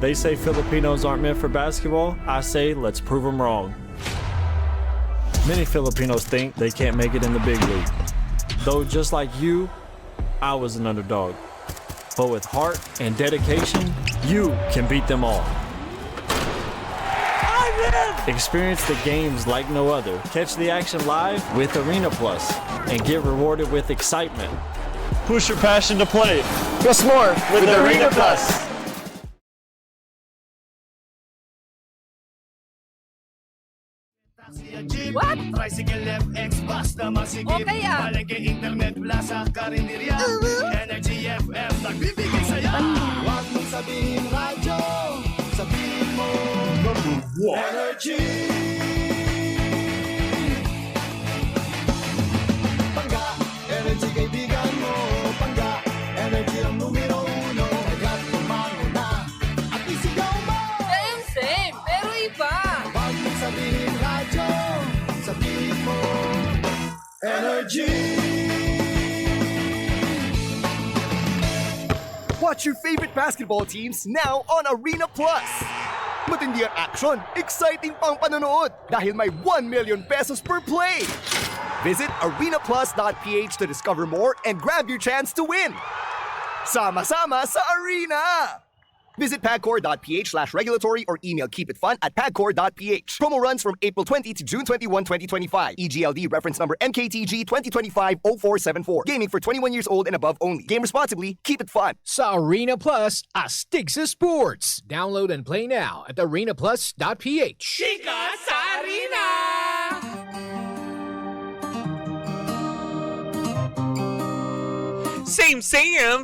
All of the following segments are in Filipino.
They say Filipinos aren't meant for basketball. I say let's prove them wrong. Many Filipinos think they can't make it in the big league. Though just like you, I was an underdog. But with heart and dedication, you can beat them all. Experience the games like no other. Catch the action live with Arena Plus and get rewarded with excitement. Push your passion to play. Plus more with Arena Plus. What? Tricycle FX basta masigit. Okay, ah. Palengke internet plaza karinderya. Energy FM nagbibigay saya. Huwag mong sabihin radyo, sabihin mo number 1 Energy. Pangga, energy kaibigan mo. Pangga, energy ang numero 1. Agad tumango na at isigaw mo. Same, pero iba. Huwag mong sabihin radyo, sabihin mo Energy. Watch your favorite basketball teams now on Arena Plus. Matindi ang action, exciting pang panonood dahil may 1 million pesos per play. Visit arenaplus.ph to discover more and grab your chance to win. Sama-sama sa arena! Visit pagcor.ph/regulatory or email keepitfun@pagcor.ph. Promo runs from April 20 to June 21, 2025. EGLD reference number MKTG 2025-0474. Gaming for 21 years old and above only. Game responsibly. Keep it fun. Sa Arena Plus, astig sa sports. Download and play now at arenaplus.ph. Chika sa Arena! Same,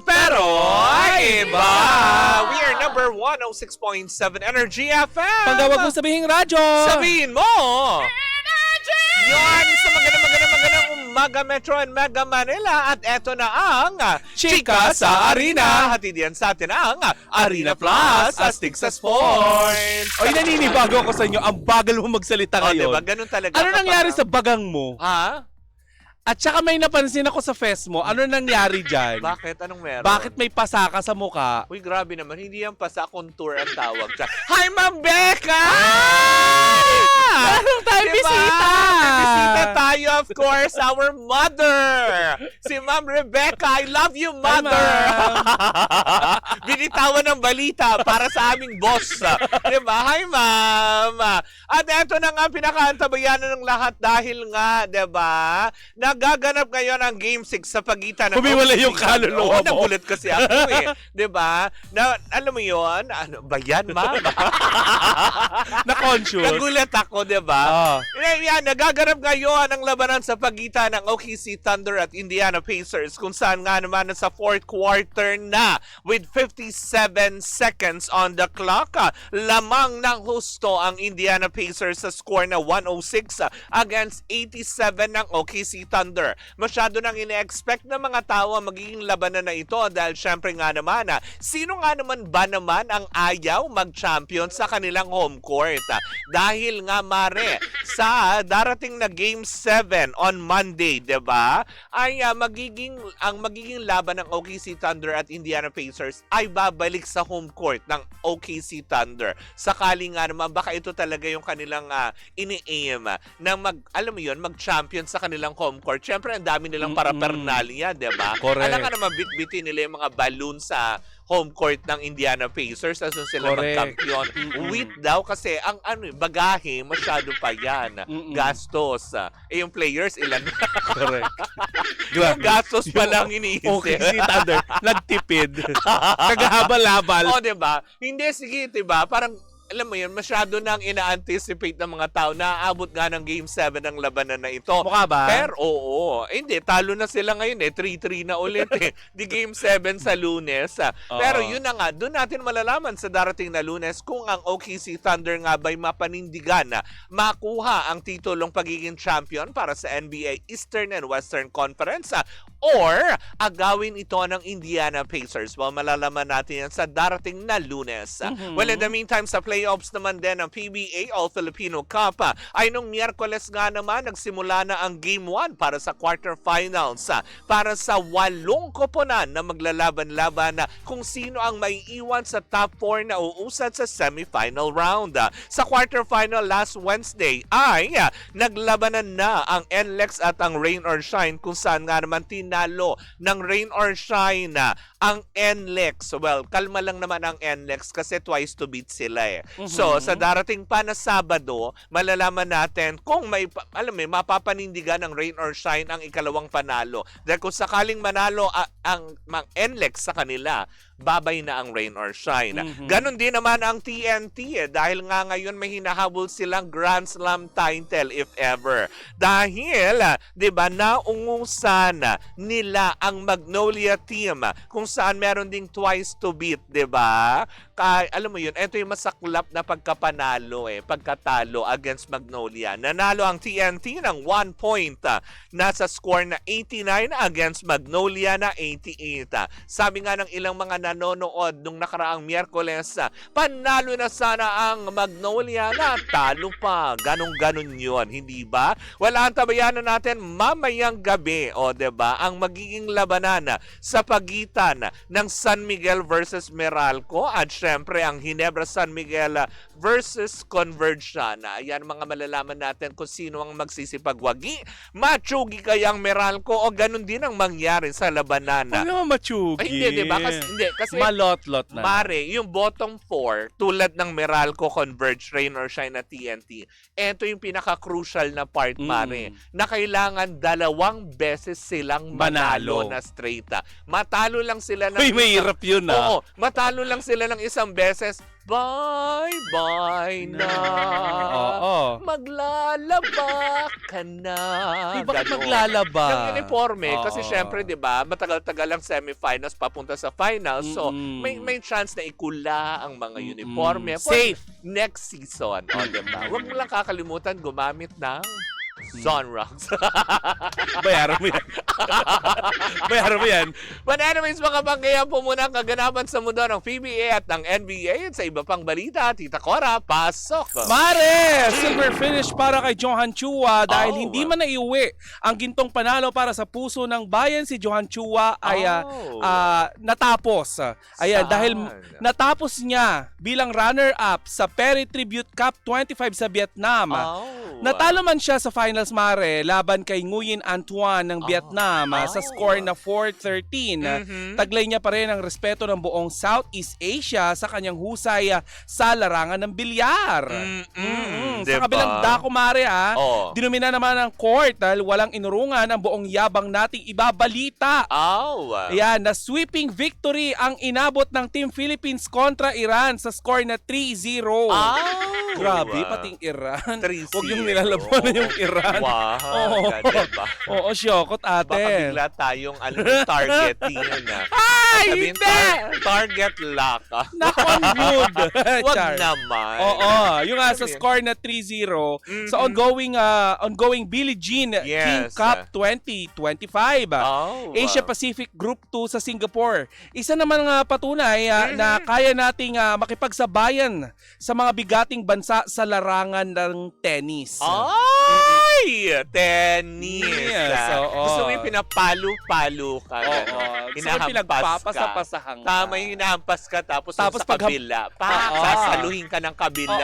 pero iba! We are number 106.7 Energy FM! Pagkawag mo sabihin radyo! Sabihin mo! Energy! Yan sa magandang umaga Metro and Mega Manila. At eto na ang Chika sa Arena. Hatid yan sa atin ang Arena Plus, astig sa sports. Oy, naninibago ako sa inyo. Ang bagal mo magsalita ngayon. Diba? Ganun talaga. Ano nangyari sa bagang mo? Ha? At saka may napansin ako sa face mo. Ano nangyari dyan? Bakit? Anong meron? Bakit may pasaka sa mukha? Uy, grabe naman. Hindi yan pasa, contour ang tawag dyan. Hi, Ma'am Becca! Meron tayong bisita! May bisita tayo, of course, our mother! Si Ma'am Rebecca. I love you, mother! Binitawan ng balita para sa aming boss. Diba? Hi, Ma'am! At eto na nga pinakaantabayanan ng lahat dahil nga, diba? Nagaganap ngayon ang Game 6 sa pagitan ng... Humiwalay yung kaluluwa mo. Nagulat kasi ako eh. Diba? Alam mo yun? Ano ba yan, Ma'am? Na-conscious. Nagulat ako, diba? Oh. Yan, nagaganap ngayon ang labanan sa pagitan ng OKC Thunder at Indiana Pacers kung saan nga naman sa fourth quarter na with 57 seconds on the clock. Lamang ng husto ang Indiana Pacers sa score na 106 against 87 ng OKC Thunder. Masyado nang ine-expect ng mga tao ang magiging labanan na ito dahil syempre nga naman, sino nga naman ba naman ang ayaw mag-champion sa kanilang home court? Dahil nga mare, sa darating na Game 7 on Monday, 'di ba? Ay magiging laban ng OKC Thunder at Indiana Pacers ay babalik sa home court ng OKC Thunder. Sakali nga naman baka ito talaga yung kanilang ini-aim na mag-champion sa kanilang home court. Siyempre, ang dami nilang paraphernalia, 'di ba? Correct. Alam nga naman bitbitin nila yung mga balloon sa home court ng Indiana Pacers as sila mag-champion. Wait daw kasi ang bagahe masyado pa yan. Gastos. Yung players ilan? Correct. Yung gastos pa lang iniisip. Okay, si Thunder, nagtipid. Naghahabal-habal. O, diba? Hindi, sige, diba? Parang alam mo yun, masyado nang ina-anticipate ng mga tao na aabot nga ng Game 7 ng labanan na ito. Mukha ba? Pero, oo. Hindi, talo na sila ngayon eh. 3-3 na ulit eh. Di Game 7 sa Lunes. Pero yun na nga, doon natin malalaman sa darating na Lunes kung ang OKC Thunder nga ba'y mapanindigan na makuha ang titulong pagiging champion para sa NBA Eastern and Western Conference or agawin ito ng Indiana Pacers? Well, malalaman natin yan sa darating na Lunes. Well, in the meantime, sa playoffs naman din ng PBA All-Filipino Cup, ay nung Miyerkules nga naman, nagsimula na ang Game 1 para sa quarterfinals. Para sa 8 koponan na maglalaban-laban kung sino ang may iwan sa top 4 na uusad sa semifinal round. Sa quarterfinal last Wednesday ay naglabanan na ang NLEX at ang Rain or Shine, kung saan nga naman tinalo ng Rain or Shine ang NLEX. Well, kalma lang naman ang NLEX kasi twice to beat sila eh. So, sa darating pa na Sabado, malalaman natin kung may, mapapanindigan ng Rain or Shine ang ikalawang panalo. Dahil kung sakaling manalo ang NLEX sa kanila, babay na ang Rain or Shine. Ganon din naman ang TNT dahil nga ngayon may hinahabol silang Grand Slam title if ever. Dahil, 'di ba, naungusan nila ang Magnolia team kung saan meron ding twice to beat, 'di ba? Alam mo 'yun, ito yung masaklap na pagkatalo against Magnolia. Nanalo ang TNT ng 1 point. Nasa score na 89 against Magnolia na 88. Sabi nga ng ilang mga nanonood nung nakaraang Miyerkules, panalo na sana ang Magnolia, na talo pa. Ganon yun, hindi ba? Wala ang tabayanan natin mamayang gabi, o 'di ba? Ang magiging labanan sa pagitan ng San Miguel versus Meralco at syempre ang Ginebra San Miguel versus Conversion. Ayan, mga malalaman natin kung sino ang magsisipagwagi. Matsugi kayang Meralco o ganun din ang mangyari sa labanan. Huwag naman matsugi. Ay, hindi, diba? Kasi Malot-lot na. Mare, yung bottom 4, tulad ng Meralco, Converge, Rain or Shine na TNT, eto yung pinaka-crucial na part, Mare, na kailangan 2 beses silang manalo na straight. Matalo lang sila ng... Uy, mahirap yun Oo, matalo lang sila ng isang beses, bye-bye na. Oo. Maglalaba ka na. Bakit Ganon. maglalaba? Ng uniforme. Oo. Kasi syempre, di ba, matagal-tagal ang semifinals papunta sa finals. So, may chance na ikula ang mga uniforme. For Safe. next season. O, di ba? Huwag mo lang kakalimutan gumamit ng Sunrocks. Bayaran mo yan. Bayaran mo yan. But anyways, mga banggayan po muna ang kaganapan sa mundo ng PBA at ng NBA. At sa iba pang balita, Tita Cora, pasok! Mare! Silver finish para kay Johan Chua dahil Oh. hindi man naiuwi ang gintong panalo para sa puso ng bayan. Si Johan Chua ay natapos. Ayan, Saan? dahil natapos niya bilang runner-up sa Perry Tribute Cup 25 sa Vietnam. Natalo man siya sa finals, Mare, laban kay Nguyen Antoine ng Vietnam sa score na 4-13. Taglay niya pa rin ang respeto ng buong Southeast Asia sa kanyang husay sa larangan ng bilyar. Sa Diba? kabilang dako, Mare, dinumina naman ng court dahil walang inurungan ang buong yabang nating ibabalita. Ayan, na sweeping victory ang inabot ng Team Philippines kontra Iran sa score na 3-0. Grabe, pating Iran. 3-0. Huwag yung nilalabanan yung Iran. Wow. Oo. Diba? Oo, syokot ate. Baka bigla tayong targeting na. Ay, Sabihin, hindi! Target lock. Na-conviewed. Wag Char. naman. Oo, yung sa score na 3-0 sa ongoing Billie Jean King Cup 2025. Asia Pacific Group 2 sa Singapore. Isa naman nga patunay na kaya nating makipagsabayan sa mga bigating bansa sa larangan ng tennis. Ay! Tennis. Yes, oo. Gusto mo yung pinapalo-palo ka. Gusto mo pinagpapasapasahan ka. Tama yung hinahampas ka tapos sa pag- kabila. Sasaluhin ka ng kabila.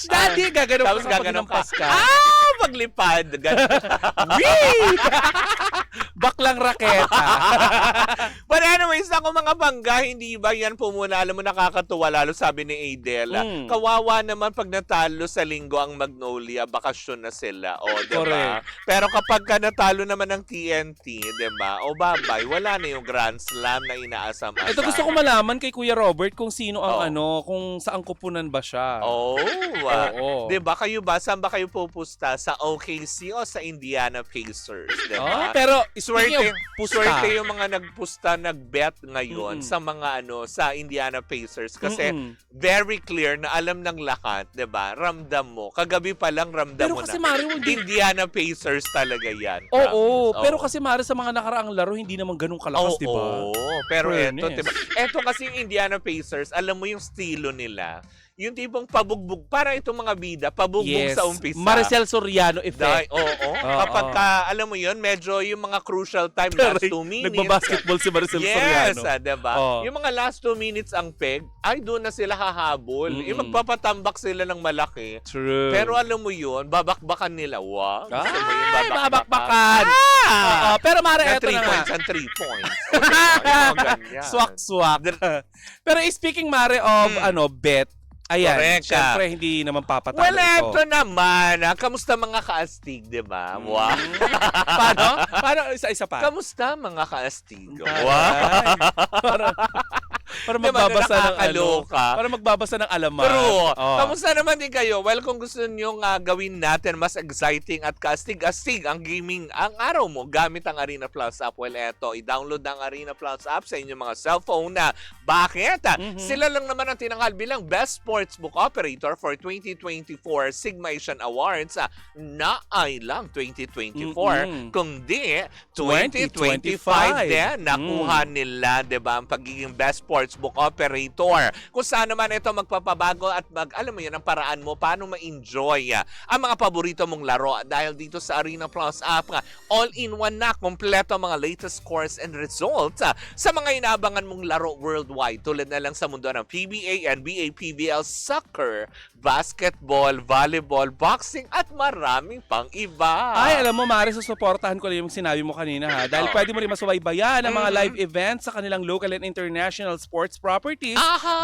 Daddy, gaganon Tapos ka gaganon kapag ka. ka. Paglipad. Ganon. Baklang raketa. But anyways, ako mga bangga, hindi ba yan po muna, alam mo, nakakatuwa, lalo sabi ni Adel, kawawa naman pag natalo sa linggo ang Magnolia, bakasyon na sila, o, diba? Correct. Pero kapag ka natalo naman ng TNT, diba, o babay, wala na yung Grand Slam na inaasam-asam. Ito gusto ko malaman kay Kuya Robert kung sino ang kung saan kupunan ba siya. Oo. Diba? Kayo ba, saan ba kayo pupusta? Sa OKC o sa Indiana Pacers, diba? Pero Swerte Speaking of pusta. swerte yung mga nagpusta, nagbet ngayon sa mga sa Indiana Pacers kasi very clear na alam ng lahat, 'di ba? Ramdam mo. Kagabi pa lang ramdam Pero mo kasi na. Mario, Indiana Pacers talaga 'yan. Oo, promise. pero kasi Mario sa mga nakaraang laro hindi naman ganun kalakas, di ba? Oo, pero eto, Fairness. diba? Eto kasi yung Indiana Pacers, alam mo yung estilo nila. Yung tipong pabugbog, para itong mga bida, pabugbog sa umpisa. Maricel Soriano effect. Oo. Kapag alam mo yun, medyo yung mga crucial time, last 2 minutes. Nagbabasketball si Maricel Soriano. Yes, diba? Oo. Yung mga last 2 minutes ang peg, ay doon na sila hahabol. Yung magpapatambak sila ng malaki. True. Pero alam mo yun, babakbakan nila. Wow. Gusto mo yung Ay, babakbakan. Pero Mare, Na eto 3 na nga. points and 3 points. Yung mga ganyan. Swak-swak. Pero speaking, Mare, of bet, ayan, Correct, syempre hindi naman papatalo Well, ito. eto naman. Kamusta mga kaastig, di ba? Wow. Paano? Isa-isa pa. Kamusta mga kaastig? Wow. Para Di ba, magbabasa ng nakakaloka? Para magbabasa ng alamat. True. Oh. Kamusta naman din kayo? Well, kung gusto nyo gawin natin mas exciting at kaastig-astig ang gaming, ang araw mo gamit ang Arena Plus app. Well, eto, i-download ang Arena Plus app sa inyong mga cellphone na. Bakit? Sila lang naman ang tinanghal bilang Best Sportsbook Operator for 2024 Sigma Asian Awards na ay lang 2024, kundi 2025 din nakuha nila, 'di ba, ang pagiging Best Sportsbook Operator. Kung saan naman ito magpapabago at alam mo 'yun ang paraan mo paano ma-enjoy ang mga paborito mong laro dahil dito sa Arena Plus app all-in-one na kompleto ang mga latest scores and results sa mga inaabangan mong laro worldwide tulad na lang sa mundo ng PBA, NBA, PBL, soccer, basketball, volleyball, boxing at maraming pang iba. Ay, alam mo, Mari, susuportahan ko lang yung sinabi mo kanina ha. Dahil pwede mo rin masubaybayan ang mga live events sa kanilang local and international sports properties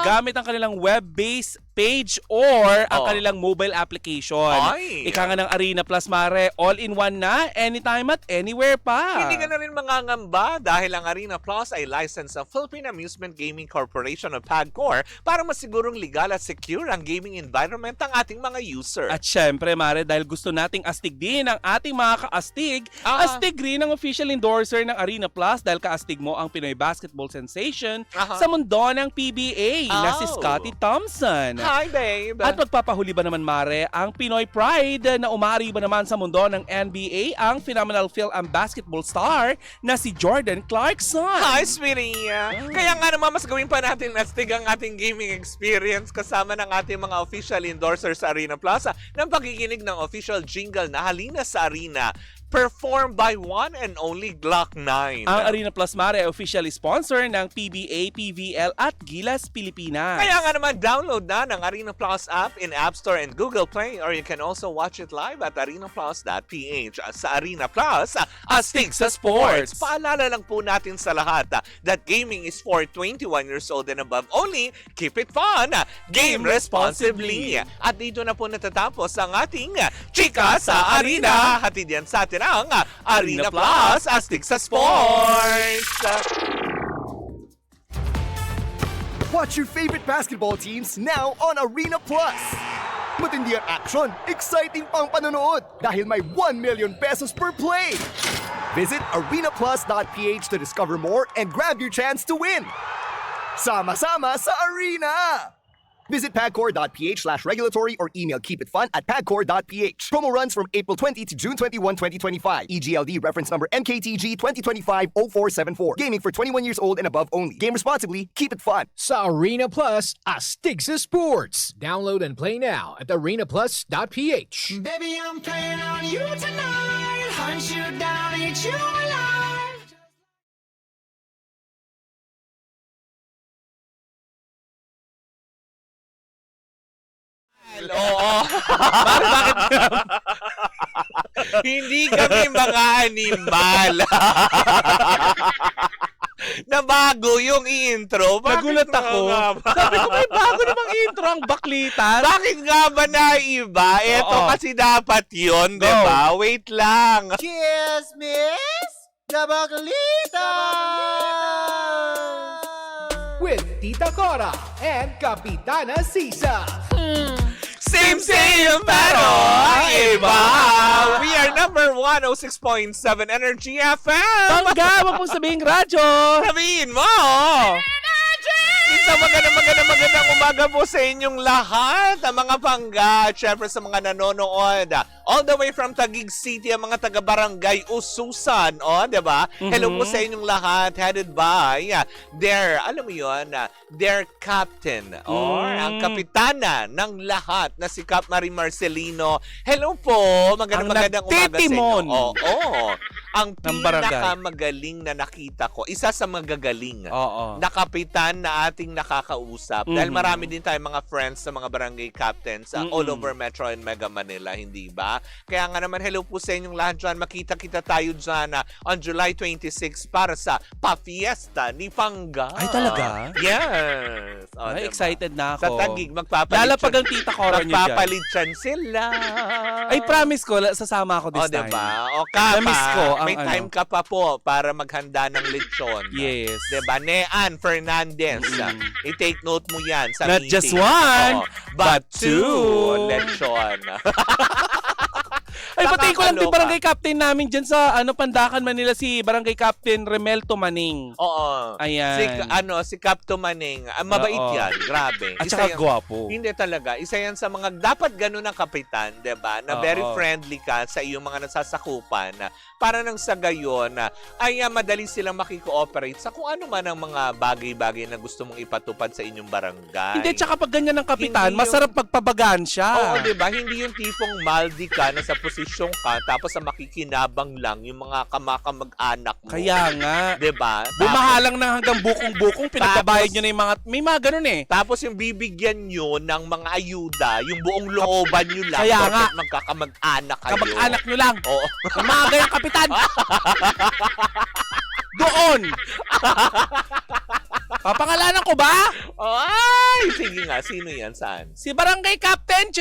gamit ang kanilang web-based page or ang kanilang mobile application. Ay. Ika nga ng Arena Plus, Mare, all-in-one na, anytime at anywhere pa. Hindi ka na rin mangangamba dahil ang Arena Plus ay licensed sa Philippine Amusement Gaming Corporation o PAGCOR para masigurong legal at secure ang gaming environment ng ating mga user. At syempre, Mare, dahil gusto nating astig din ang ating mga kaastig, astig rin ang official endorser ng Arena Plus dahil kaastig mo ang Pinoy basketball sensation sa mundo ng PBA na si Scottie Thompson. Hi, babe! At magpapahuli ba naman, Mare, ang Pinoy Pride na umari ba naman sa mundo ng NBA ang phenomenal film and basketball star na si Jordan Clarkson. Hi, sweetie! Kaya nga naman mas gawin pa natin astig ang ating gaming experience kasama ng ating mga official endorsers sa Arena Plus ng pakikinig ng official jingle na Halina sa Arena. Performed by one and only Glock 9. Ang Arena Plus, Mare, ay officially sponsor ng PBA, PVL at Gilas Pilipinas. Kaya nga naman, download na ng Arena Plus app in App Store and Google Play or you can also watch it live at arenaplus.ph. Sa Arena Plus, astig sa sports. Paalala lang po natin sa lahat that gaming is for 21 years old and above only. Keep it fun! Game responsibly! At dito na po natatapos ang ating Chika sa Arena. Hatid yan sa atin ang Arena Plus, astig sa sports! Watch your favorite basketball teams now on Arena Plus. Matindi ang action, exciting pang panonood dahil may 1 million pesos per play. Visit arenaplus.ph to discover more and grab your chance to win. Sama-sama sa Arena! Visit pagcor.ph/regulatory or email keepitfun@pagcor.ph. Promo runs from April 20 to June 21, 2025. EGLD reference number NKTG 2025-0474. Gaming for 21 years old and above only. Game responsibly. Keep it fun. Sa Arena Plus, astig sa sports. Download and play now at arenaplus.ph. Baby, I'm playing on you tonight. Hunt you down, eat you alive. Oo. Bakit? Hindi kami mga animal. Nabago yung intro. Bakit Nagulat ako. Sabi ko, may bago namang intro ang baklitan. Bakit nga ba na iba? Ito Oo. kasi dapat yun, di ba? Wait lang. Cheers, miss! Dabaglita! With Tita Cora and Kapitana Sisa. Same, pero iba. We are number 106.7 Energy FM. Bangga, wag mong sabihin radyo. Sabihin mo! Isang magandang umaga po sa inyong lahat, ang mga pangga, at syempre sa mga nanonood. All the way from Taguig City, ang mga taga-barangay Ususan, diba? Hello po sa inyong lahat, headed by alam mo yun, their captain, or ang kapitana ng lahat na si Cap Marie Marcelino. Hello po, magandang umaga sa inyo. nagtitimon. Ang Ng barangay. pinakamagaling na nakita ko, isa sa magagaling Oo. na kapitan na ating nakakausap. Dahil marami din tayong mga friends sa mga barangay captains all over Metro and Mega Manila, hindi ba? Kaya nga naman, hello po sa inyong lahat dyan. Makita-kita tayo dyan on July 26 para sa Pa-Fiesta ni Pangga. Ay, talaga? Yes. Ay, excited na ako. Sa Taguig, magpapalit. Lalapag ang tita Cora nyo dyan. Magpapalit sila. Ay, promise ko, sasama ako this time. Diba? O ka Na-miss ko ang may time ka pa po para maghanda ng lechon. Yes. Diba? Nean Fernandez. I-take note mo yan sa Not meeting. just one, but but two. two. Lechon. Ay, pati ko lang Nakakaloka. yung barangay captain namin dyan sa Pandakan, Manila, si barangay captain Remelto Maning. Oo. Ayan. Si Capto Maning. Mabait Oo. yan. Grabe. At Isa saka yan- gwapo. Hindi talaga. Isa yan sa mga dapat ganun ang kapitan, 'di ba? Na very Oo. friendly ka sa iyong mga nasasakupan para nang sa gayon ay madali silang makikooperate sa kung ano man ang mga bagay-bagay na gusto mong ipatupad sa inyong barangay. Hindi, tsaka pag ganyan ng kapitan, Hindi yung- masarap pagpabagaan siya. Oo, 'di ba? Hindi yung tipong maldi ka na sa posisyon ka tapos sa makikinabang lang yung mga kamag-anak mo. Kaya nga. 'Di ba? Bumahalang na hanggang bukong-bukong, pinagbabayad nyo na yung mga, may mga ganun eh. Tapos yung bibigyan nyo ng mga ayuda, yung buong looban nyo lang. Kaya nga. porket magkakamag-anak kayo. Kamag-anak nyo lang. Oo. Ang mga ganyang kapitan. Doon. Papangalanan ko ba? Ay, sige nga. Sino yan? Saan? Si barangay captain.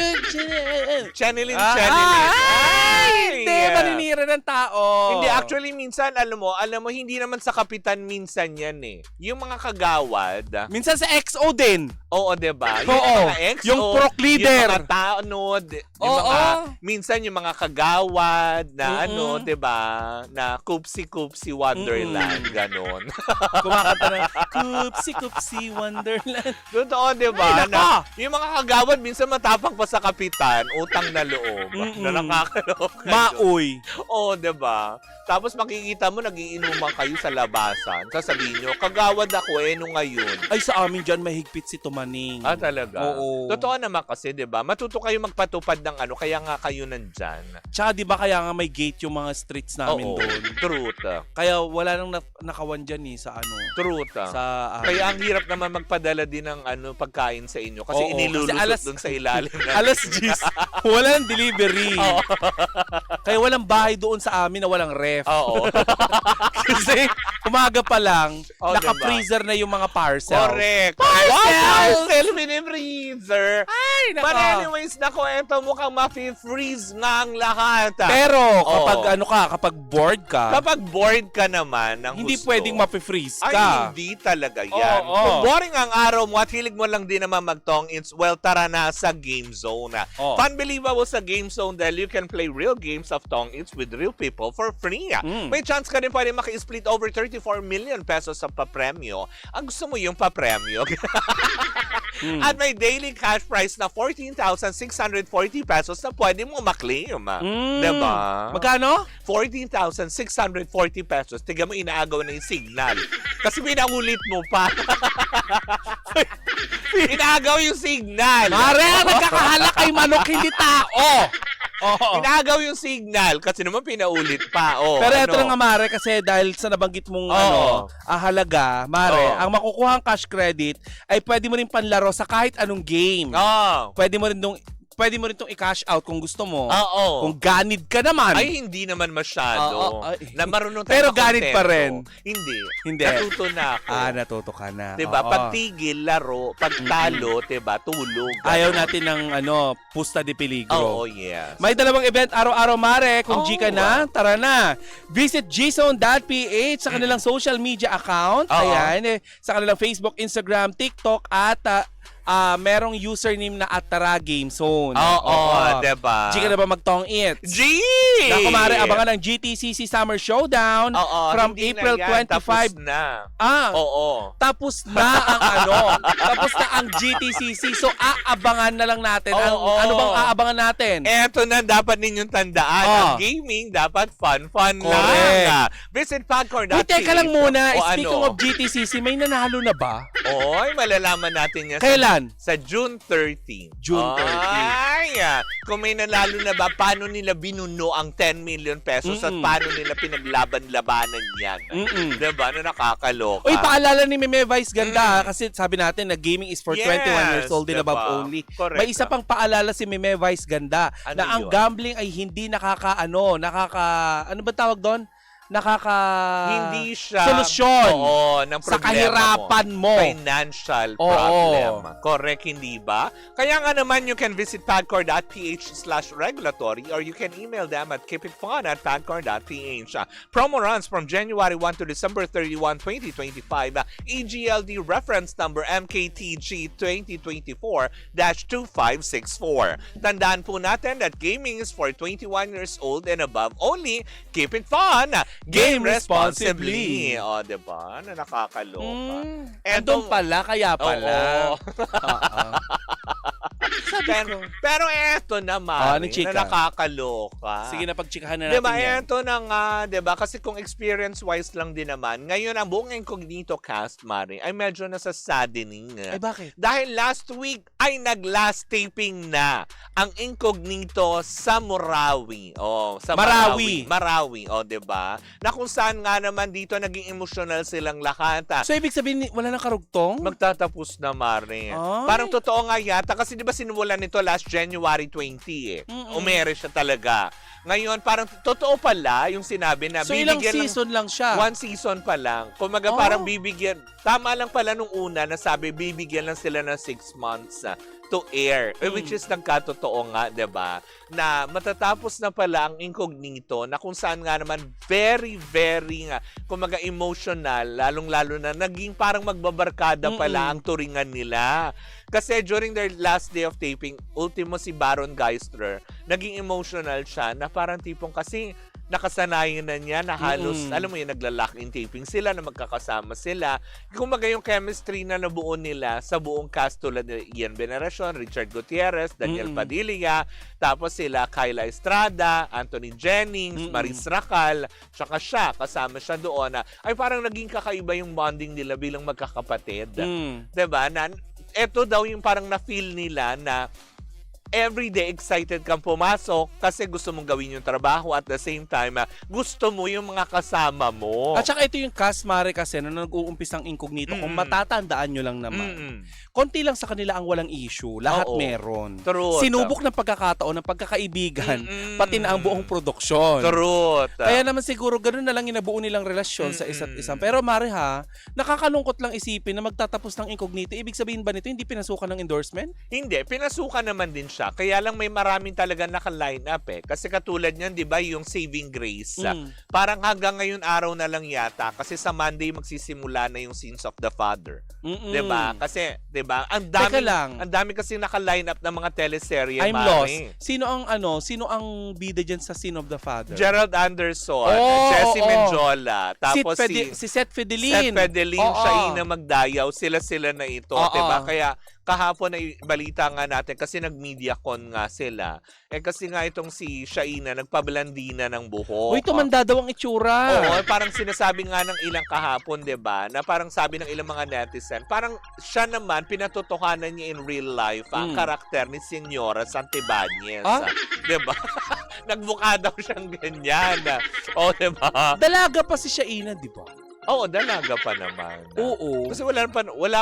Channeling. Ay, hindi. Maninira ng tao. Hindi, actually, minsan, alam mo, hindi naman sa kapitan minsan yan eh. Yung mga kagawad, Minsan sa XO din. oo, diba? Yung Oo. mga EXO, Yung prok leader. yung mga tanod, yung Oo. minsan yung mga kagawad na diba? Na kupsi-kupsi Wonderland, ganon. Kumakanta ng Kupsi Wonderland. Totoo, di ba? Ay, nako! Yung mga kagawad, minsan matapang pa sa kapitan, utang na loob, na nakakaloob kayo. Maoy. Oo, di ba? Tapos makikita mo, nagiinuman kayo sa labasan. Sasabihin nyo, kagawad ako nung ngayon. Ay, sa amin dyan, mahigpit si Tumaning. Ah, talaga? Oo. Totoo naman kasi, di ba? Matuto kayo magpatupad ng kaya nga kayo nandyan. Tsaka di ba kaya nga may gate yung mga streets namin Oo, doon. truth. Kaya wala nang nakawan dyan sa Truth. sa Kaya ang hirap naman magpadala din ng pagkain sa inyo kasi Oo, inilulusot kasi dun sa ilalim ng alas 10, walang delivery. Kaya walang bahay doon sa amin na walang ref. Oo. Kasi umaga pa lang, Oh, naka-freezer na yung mga parcel. Correct. Parcels! Parcel mini-freezer. Ay, nako. But anyways, ito mukhang ma-freeze nga ang lahat. Pero Oo. kapag bored ka, Kapag bored ka naman ng hindi gusto, pwedeng ma-freeze ay, ka. hindi talaga yan. Oo. Kung boring ang araw mo at hilig mo lang din naman magtong, well, tara na sa Game Zone. Oo. Unbelievable sa Game Zone dahil you can play real games of Tong It's with real people for free. May chance ka rin pwede maki-split over 34 million pesos sa papremyo. Ang gusto mo yung papremyo. At may daily cash prize na 14,640 pesos na pwede mo maklaim. Diba? Magkano? 14,640 pesos. Tiga mo, inaagaw na yung signal. Kasi pinaulit mo pa. Inaagaw yung signal. Mare, nagkakahala kay manok, hindi tao. Oo. Inaagaw yung signal kasi naman pinaulit pa. Oh, Pero ito lang nga, Mare, kasi dahil sa nabanggit mong halaga, Mare, Oo. ang makukuhang cash credit ay pwede mo rin panlaro sa kahit anong game. Oh. Pwede mo rin itong i-cash out kung gusto mo. Oo. Kung ganid ka naman. Ay, hindi naman masyado. Oo, ay. Na marunong tayo Pero ganid pa rin. Hindi. Hindi. Natuto na ako. Natuto ka na. Diba? Oo. Pag tigil, laro. Pag talo, diba? Tulog. Ayaw natin ng pusta de peligro. Oo, yes. May dalawang event araw-araw, Mare. Kung Oh. G ka na, tara na. Visit gzone.ph sa kanilang social media account. Oo. Ayan. Sa kanilang Facebook, Instagram, TikTok, at merong username na Atara Game Zone. Oo, diba? G ka na ba magtong it? G! Na kumare, abangan ang GTCC Summer Showdown from hindi April na yan. 25. Tapos na. Oo. Tapos na ang tapos na ang GTCC. So, aabangan na lang natin. Ano bang aabangan natin? Eto na dapat ninyong tandaan. Ang gaming dapat fun Correct. lang. Visit Padcore.ph. Wait, teka lang muna. O Speaking ano? of GTCC, may nanalo na ba? Oy, malalaman natin yan. Kailan? Sa June 13. June 13. Ay, kung may nanalo na ba, paano nila binuno ang 10 million pesos at paano nila pinaglaban-labanan yan? Diba? Na nakakaloka. Uy, paalala ni Meme Vice ganda kasi sabi natin na gaming is for 21 years old and diba? above only. Correct. May isa pang paalala si Meme Vice ganda Ano na ang yun? gambling ay hindi ano ba tawag doon? Hindi siya solusyon ng sa problema kahirapan mo. Financial problem. Correct, hindi ba? Kaya nga naman, you can visit padcore.ph/regulatory or you can email them at keepitfun@padcore.ph. Promo runs from January 1 to December 31, 2025. EGLD reference number MKTG 2024-2564. Tandaan po natin that gaming is for 21 years old and above only. Keep it fun! Game responsibly. O, diba? Na nakakaloka. Andun pala, kaya pala. Oo. Pero eto naman, ano, chika? na nakakaloka. Sige na, pagchikahan na natin Diba, yan. eto na nga, diba? Kasi kung experience-wise lang din naman, ngayon ang buong Incognito cast, Mari, ay medyo nasa saddening. Ay, bakit? Dahil last week ay nag-last taping na ang Incognito sa Morawi. Oh, sa Marawi. Marawi, oh, 'di ba? Na kung saan nga naman dito naging emotional silang lahat. So, ibig sabihin, wala nang karugtong? Magtatapos na, Mari. Ay. Parang totoo nga yata kasi 'di ba sinuwala nito last January 20 eh. Umere siya talaga. Ngayon, parang totoo pala yung sinabi na So, ilang bibigyan season lang siya? One season pa lang. Kumaga parang bibigyan, tama lang pala nung una na sabi bibigyan lang sila ng 6 months to air. Which is nagkatotoo nga, 'di ba? Na matatapos na pala ang Incognito na kung saan nga naman very, very nga, kumaga emotional, lalong-lalo na naging parang magbabarkada pala ang turingan nila. Kasi during their last day of taping, ultimo si Baron Geistler, naging emotional siya na parang tipong kasi nakasanayan na niya na halos, alam mo yun, nagla-lock in taping sila na magkakasama sila. Kumaga yung chemistry na nabuo nila sa buong cast tulad ni Ian Veneracion, Richard Gutierrez, Daniel Padilla, tapos sila Kyla Estrada, Anthony Jennings, Maris Racal, tsaka siya, kasama siya doon na ay parang naging kakaiba yung bonding nila bilang magkakapatid. Diba? Na, eto daw yung parang na-feel nila na everyday excited kang pumasok kasi gusto mong gawin yung trabaho at the same time gusto mo yung mga kasama mo. At saka ito yung cast, Mare, kasi na nag-uumpisang Incognito. Kung matatandaan nyo lang naman, konti lang sa kanila ang walang issue. Lahat meron. Truth. Sinubok ng pagkakataon, ng pagkakaibigan, pati na ang buong produksyon. Truth. Kaya naman siguro ganun na lang inabuo nilang relasyon sa isa't isa. Pero Mare ha, nakakalungkot lang isipin na magtatapos ng Incognito. Ibig sabihin ba nito hindi pinasukan ng endorsement? Hindi, pinasukan naman din siya. Kaya lang may maraming talaga naka-line up eh. Kasi katulad niyan, 'di ba, yung Saving Grace. Parang hanggang ngayon araw na lang yata kasi sa Monday magsisimula na yung Sins of the Father. 'Di ba? Kasi 'di ba, ang dami kasi naka-line up ng mga teleserye, I'm Mari. lost. Sino ang bida diyan sa Sin of the Father? Gerald Anderson, Jessie Menjola, tapos si Seth Fidelin. Seth Fidelin, Shaina Magdayaw, sila na ito, 'di ba? Kaya kahapon ay balita nga natin kasi nag-MediaCon nga sila. Kasi nga itong si Shaina nagpablandina ng buhok. Uy, tumanda daw ang itsura. Oo, parang sinasabi nga ng ilang kahapon, 'di ba? Na parang sabi ng ilang mga netizen, parang siya naman pinatotohanan niya in real life ang karakter ni Señora Santibanez. 'Di ba? Nagmukha daw siyang ganyan. Oh, 'di ba? Dalaga pa si Shaina, 'di ba? Oo, dalaga pa naman. Oo. Kasi wala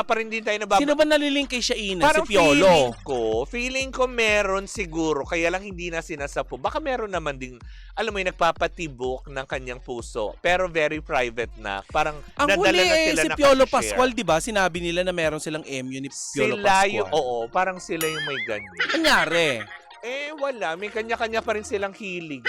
pa rin din tayo nababasa. Sino ba nalilink kay Shaina? Parang Si Piolo. feeling ko meron siguro, kaya lang hindi na sinasapo. Baka meron naman ding, alam mo yung nagpapatibok ng kanyang puso, pero very private na. Parang Ang nadala huli na sila si na Piolo kasi-share. Pascual, di ba? Sinabi nila na meron silang MU ni Piolo Sila Pascual. yung, oo, parang sila yung may ganyan. Kanyari. Wala. May kanya-kanya pa rin silang hilig.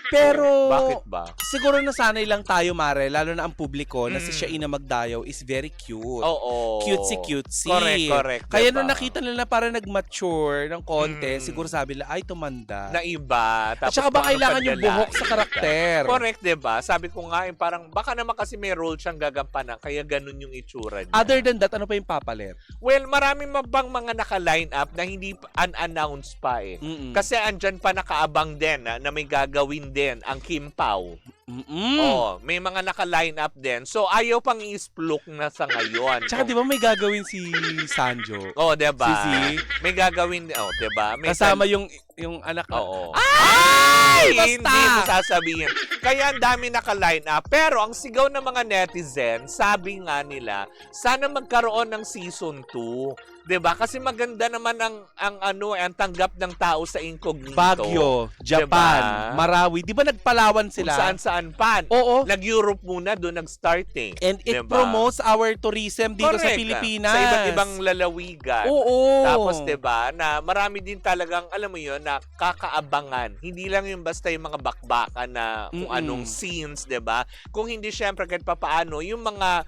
Pero, Bakit ba? siguro nasanay lang tayo, Mare, lalo na ang publiko, na si Shaina Magdayaw is very cute. Oo. Cutesy-cutesy. Correct. Kaya diba? nung nakita nila parang nag-mature ng konti, siguro sabi nila, ay, tumanda. Na iba. At Tapos saka ba kung ano kailangan yung padalain buhok sa ka. karakter? Correct, diba? Sabi ko nga, parang baka naman kasi may role siyang gagampanan, kaya ganun yung itsura niya. Other than that, ano pa yung papalit? Well, marami bang mga naka-line up na hindi unannounced pa eh. Mm-mm. Kasi andyan pa nakaabang din na may gagawin din ang Kim Pao. Mm-mm. Oh, may mga naka-line up din. So ayaw pang isplok na sa ngayon. Tsaka di ba may gagawin si Sanjo? Oh, 'di ba? Si May gagawin, 'di ba? May Kasama yung anak na. Oo. Ay! Hindi Basta! mo sasabihin. Kaya ang dami naka-line up. Pero ang sigaw ng mga netizen, sabi nga nila, sana magkaroon ng season 2. 'Di ba? Kasi maganda naman ang tanggap ng tao sa Incognito. Baguio, Japan, Diba? Marawi. Di ba nagpalawan Kung sila? saan-saan pa. Oo. Nag-Europe muna, doon nag-start eh. And it Diba? promotes our tourism dito sa Correct. Pilipinas. Sa iba't ibang lalawigan. Oo. Tapos 'di ba na marami din talagang alam mo 'yon na kakaabangan. Hindi lang yung basta yung mga bakbakan na kung anong scenes, 'di ba? Kung hindi syempre kahit papaano yung mga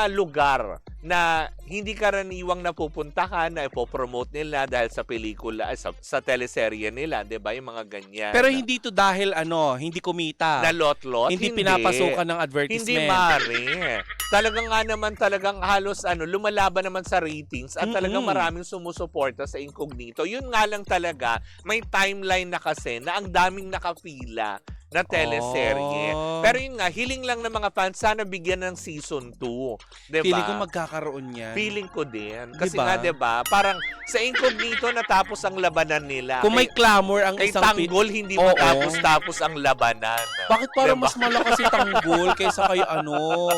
lugar na hindi karaniwang napupuntahan na ipopromote nila dahil sa pelikula, sa teleserye nila, 'di ba? Yung mga ganyan. Pero hindi to dahil hindi kumita. na lot-lot. Hindi pinapasukan ng Hindi advertisement. mare. Talagang halos lumalaban naman sa ratings at talagang maraming sumusuporta sa Incognito. Yun nga lang talaga, may timeline na kasi na ang daming nakapila na teleserye. Oh. Pero yun nga, hiling lang ng mga fans, sana bigyan ng season 2. Diba? Feeling ko magkakaroon yan. Feeling ko din. Kasi Diba? nga, diba, parang sa Incognito natapos ang labanan nila. Kung may clamor ang Kay isang Tanggol, hindi Oo. matapos-tapos ang labanan. Bakit parang Diba? mas malakas si Tanggol kaysa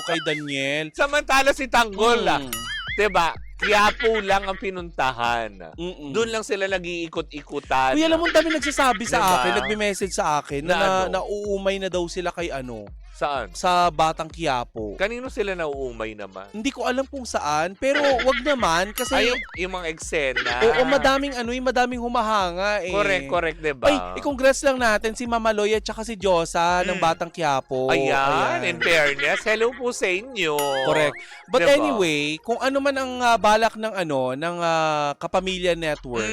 kay Daniel? Samantala si Tanggol, Mm. diba? Quiapo lang ang pinuntahan. Mm-mm. Doon lang sila nag-iikot-ikutan. Uy, alam mo, ang dami nagsasabi sa Diba? akin, nagme-message sa akin na, Na ano? nauumay na daw sila kay Saan? sa Batang Quiapo. Kanino sila nauumay naman? Hindi ko alam kung saan, pero wag naman kasi Ay, yung mga eksena. oo, madaming humahanga eh. Correct, diba? Ay, i-congrats lang natin si Mama Loy at saka si Josa ng Batang Quiapo. Ayan, in fairness, hello po sa inyo. Correct. But Diba? anyway, kung ano man ang balak ng Kapamilya Network,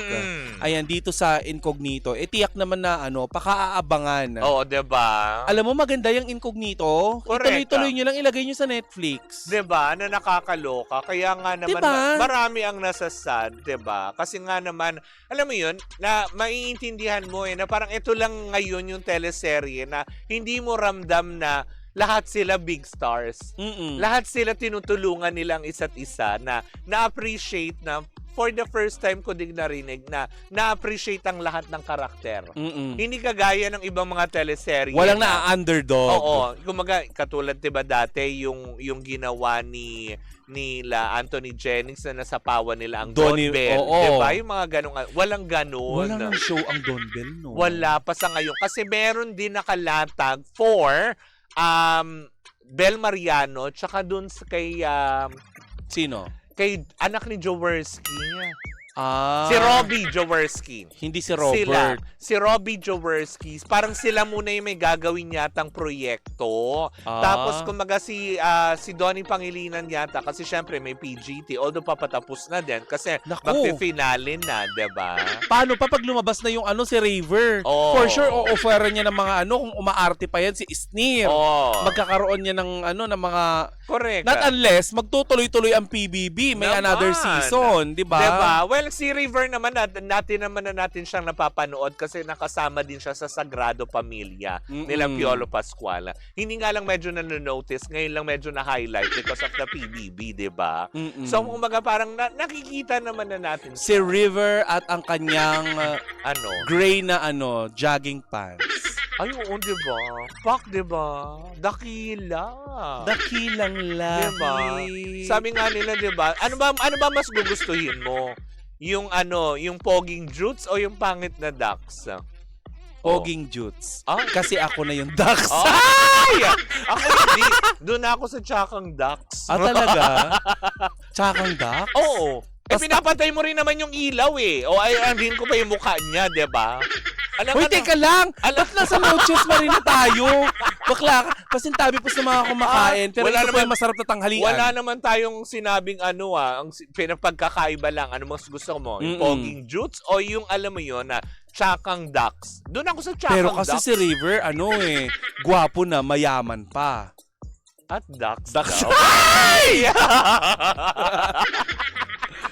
ayan dito sa Incognito, tiyak naman na pakaaabangan. Oo, diba? Alam mo, maganda yung Incognito. Correct. Ituloy-tuloy nyo lang, ilagay nyo sa Netflix. Diba? Na nakakaloka. Kaya nga naman, Diba? marami ang nasasad, diba? Kasi nga naman, alam mo yun, na maiintindihan mo na parang ito lang ngayon yung teleserye na hindi mo ramdam na lahat sila big stars. Lahat sila tinutulungan nilang isa't isa na na-appreciate na for the first time ko din narinig na na-appreciate ang lahat ng karakter. Hindi kagaya ng ibang mga teleserye. Walang na-underdog. Oo. Kumaga, katulad diba dati yung ginawa nila Anthony Jennings na nasapawan nila ang Don Bell. oo. Diba? Yung mga ganong, walang ganon. Wala nang show ang Don Bell, no? Wala pa sa ngayon. Kasi meron din nakalatag for Bel Mariano tsaka dun kay Sino? kay anak ni Jaworski. Si Si Robbie Jaworski. Hindi si Robert. Si Robbie Jaworski. Parang sila muna yung may gagawin yatang proyekto. Tapos kumaga si Donnie Pangilinan yata kasi syempre may PGT. Although papatapos na din kasi Naku. magpi-finale na, 'di ba? Paano pa pag lumabas na yung si Raver? Oo. For sure, o-offeran niya ng mga kung umaarte pa yan si Sneer. Oh. Magkakaroon niya ng ng mga Correct. not unless magtutuloy-tuloy ang PBB, may Naman. another season, 'di ba? Diba? Well, si River naman natin siyang napapanood kasi nakasama din siya sa Sagrado Pamilya nila Piolo Pascuala. Hindi nga lang medyo nanonotice, ngayon lang medyo na-highlight because of the PBB, diba? So, kumaga parang nakikita naman na natin Si River at ang kanyang gray na jogging pants. Ay, oo, diba? Pak, diba? Dakila. Dakilang Diba? lahi. Sabi nga nila, diba? Ano ba mas gugustuhin mo? Yung yung poging jutes o yung pangit na ducks? Poging Jutes. Ah? Kasi ako na yung ducks. Ay! Ako hindi. Doon ako sa Chakang Ducks. Talaga? Tsakang ducks? Oo. Basta- pinapatay mo rin naman yung ilaw eh. O ay, andin ko pa yung mukha niya, di ba? Alam, Hoy, teka lang! Ba't nasa Noches Marina tayo? Bakla ka. Pasintabi po sa mga kumakain. Pero Wala ito po naman- yung masarap na tanghalian. Wala naman tayong sinabing ang pinapagkakaiba lang. Ano mas gusto mo? Yung Mm-mm. poging jutes o yung alam mo yun na Chakang Ducks? Doon ako sa Chakang Pero Ducks. kasi si River, gwapo na, mayaman pa. At Ducks. Ducks. daw. Ay!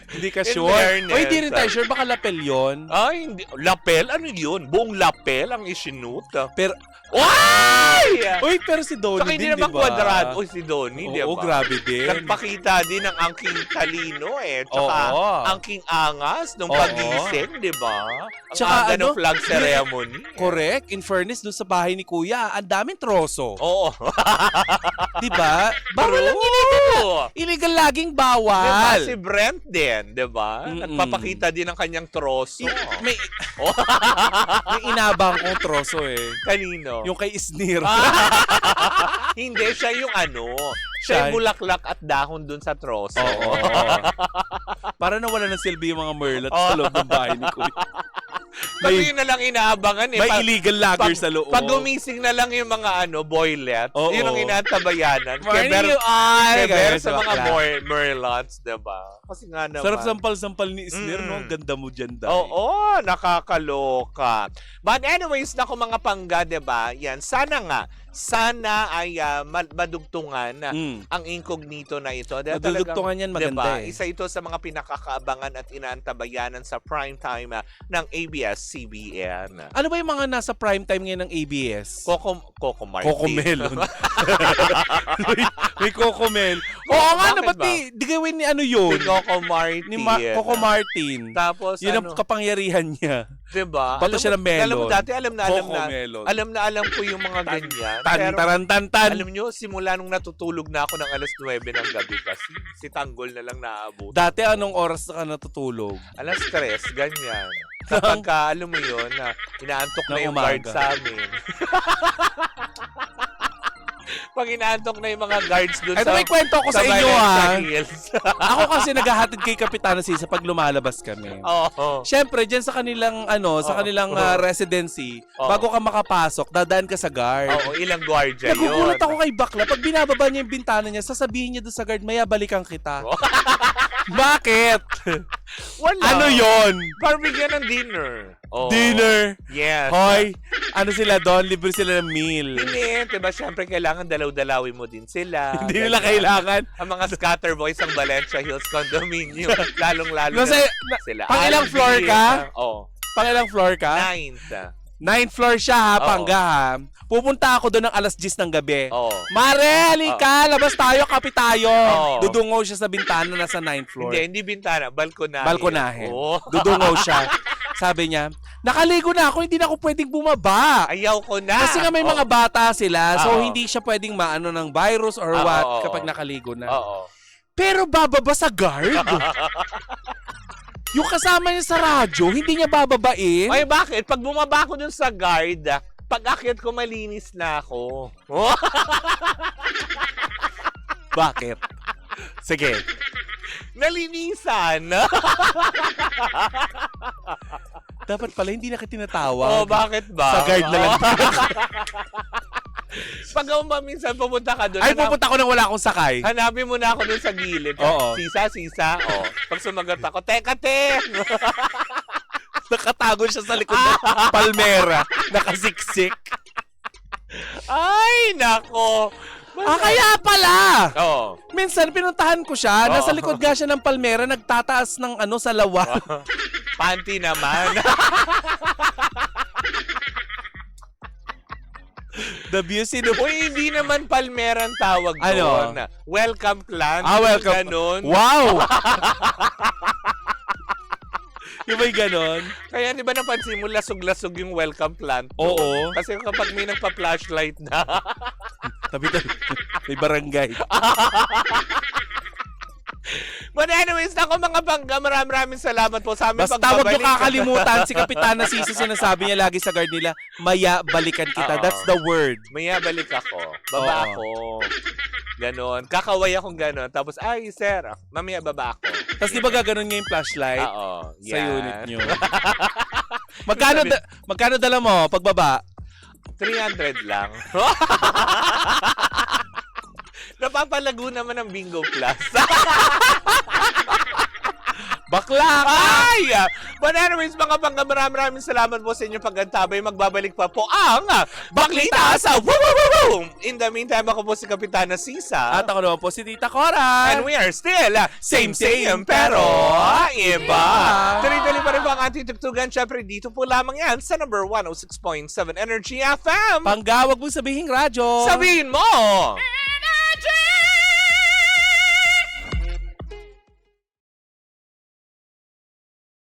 Hindi ka In sure? fairness, Hoy, hindi rin tayo sure. Baka lapel yon. Ay, hindi. Lapel? Ano yun? Buong lapel ang isinut. Pero, Ay! Uy, pero si Donnie Saka hindi din, naman di ba? kwadrado. Uy, si Donnie, di ba? Oo, grabe din. Nagpakita din ng angking talino Tsaka Oo. angking angas nung Oo. pagising, di ba? Ang Tsaka aga ng ano, flag ceremony. Correct. In fairness, doon sa bahay ni Kuya, ang daming troso. Oo. Di ba? Bawal ang illegal. Illegal laging Diba? bawal. Si Brent din, di ba? Mm-mm. Nagpapakita din ng kanyang troso. May, Oh. may inabang kong troso Kanino? Yung kay Isnir. Hindi, siya yung Siya Siya- yung bulaklak at dahon dun sa troso. Oo. Para nawala ng silbi yung mga merlot sa loob ng bahay ni Kuya. Kasi yun na lang inaabangan May illegal lager sa loob. Pag gumising na lang yung mga boylet, Oo. yun ang inatabayanan. Morning, you ay! Keber Ganyan sa mga bakla. merlots, diba? Kasi nga naman. Sarap sampal-sampal ni Isnir, no? Ang ganda mo dyan, Day. Oo, nakakaloka. But anyways, naku mga pangga, diba? Yan, sana ay madugtungan ang incognito na ito. Dahil Madudugtungan yan, maganda diba? Isa ito sa mga pinakakaabangan at inaantabayanan sa primetime ng ABS-CBN. Ano ba yung mga nasa primetime ngayon ng ABS? Coco Martin. Cocomelon. may Cocomel. Oo nga, Bakit ba't ba? di gawin ni ano yun? Si Coco Martin. Ni Coco Martin. Tapos Yun ang kapangyarihan niya. diba? Bato siya ng melon. Alam mo dati, alam na Cocomelon. alam ko yung mga ganyan. Tan. Alam nyo, simula nung natutulog na ako ng alas 9 ng gabi kasi si Tanggol na lang naaabot. Dati anong oras na ka natutulog? Alas 3, ganyan. Kapag alam mo yun, inaantok na Ng yung guard umaga. sa amin. Pag inaantok na yung mga guards dun Ito sa... may kwento ko sa inyo, Valencia Hills. Ako kasi naghahatid kay Kapitana Sisa pag lumalabas kami. Oo. Siyempre, dyan sa kanilang, sa kanilang residency, Oo. bago ka makapasok, dadaan ka sa guard. Oo, ilang gwardiya yun. Nagugulat ako kay Bakla. Pag binababa niya yung bintana niya, sasabihin niya doon sa guard, maya balikan kita. Bakit? Wala. Ano yon? Barbigyan ng dinner. Oo. Dinner. Yes. Hoy, ano sila doon? Libre sila ng meal. Hindi, diba syempre kailangan dalaw-dalawin mo din sila. Hindi nila Ganyan. kailangan. Ang mga scatter boys ng Valencia Hills Condominium. Lalong-lalo Nasa- na sila. pang ilang Alvin, floor ka? Oo. Pang ilang floor ka? 9th. 9th floor siya ha, Oo. Pangga ha. Pupunta ako doon ng alas 10 ng gabi. Oo. Mare, halika, labas tayo, kape tayo. Oo. Dudungaw siya sa bintana, nasa 9th floor. Hindi bintana. Balkonahe. Balkonahe. Oo. Dudungaw siya. Sabi niya, nakaligo na ako, hindi na ako pwedeng bumaba. Ayaw ko na. Kasi nga may mga bata sila, so Oo. hindi siya pwedeng maano ng virus or Oo, what oo, kapag oo. nakaligo na. Oo. Pero bababa sa guard. Yung kasama niya sa radyo, hindi niya bababain. Ay, bakit? Pag bumaba ko dun sa guard, pag akyat ko malinis na ako. Bakit? Sige. Nalinisan. Dapat pala hindi na kita tinatawag. Bakit ba? Sa guard na lang. Pag minsan pupunta ka doon, Ay, pupunta ko nang wala akong sakay. hanapin mo na ako doon sa gilid. Oo. Sisa. Pag sumagot ako, teka, te! Nakatago siya sa likod ng palmera. Nakasiksik. Ay, nako! Kaya pala! Oo. Minsan, pinuntahan ko siya. Nasa Oo. likod nga siya ng palmera, nagtataas ng sa lawan. Panty naman. The view, sino? Uy, hindi naman palmeran tawag Ano? doon. Welcome plant. Welcome. Ganon. Wow! Yung may ganon? Kaya di ba napansin mo, lasog-lasog yung welcome plant? doon? Oo. Kasi kapag may nagpa-flashlight na, Tabi-tabi. May barangay. But anyways, ako mga bangga, maraming salamat po sa aming Basta wag pagbabalik. nyo kakalimutan, si Kapitana Sisa sinasabi niya lagi sa guard nila, maya balikan kita. Oo. That's the word. Maya balik ako. Baba Oo. ako. Ganon. Kakaway akong ganon. Tapos, ay, sir, mamaya baba ako. Tapos di ba gaganon niya yung flashlight Oo. sa yan. unit nyo? Magkano dala mo pagbaba? 300 lang. Napapalago naman ang Bingo Plus. Bakla ka! Ay! But anyways, mga pangga, maraming salamat po sa inyong pagkantabay. Magbabalik pa po ang Baklita sa Woo Woo Woo Woo! In the meantime, ako po si Kapitana Sisa. At ako naman po si Tita Cora. And we are still same pero iba. Tuloy-tuloy pa rin po ang ating tugtugan. Siyempre, dito po lamang yan sa number 106.7 Energy FM. Panggawag mo sabihing radyo. Sabihin mo!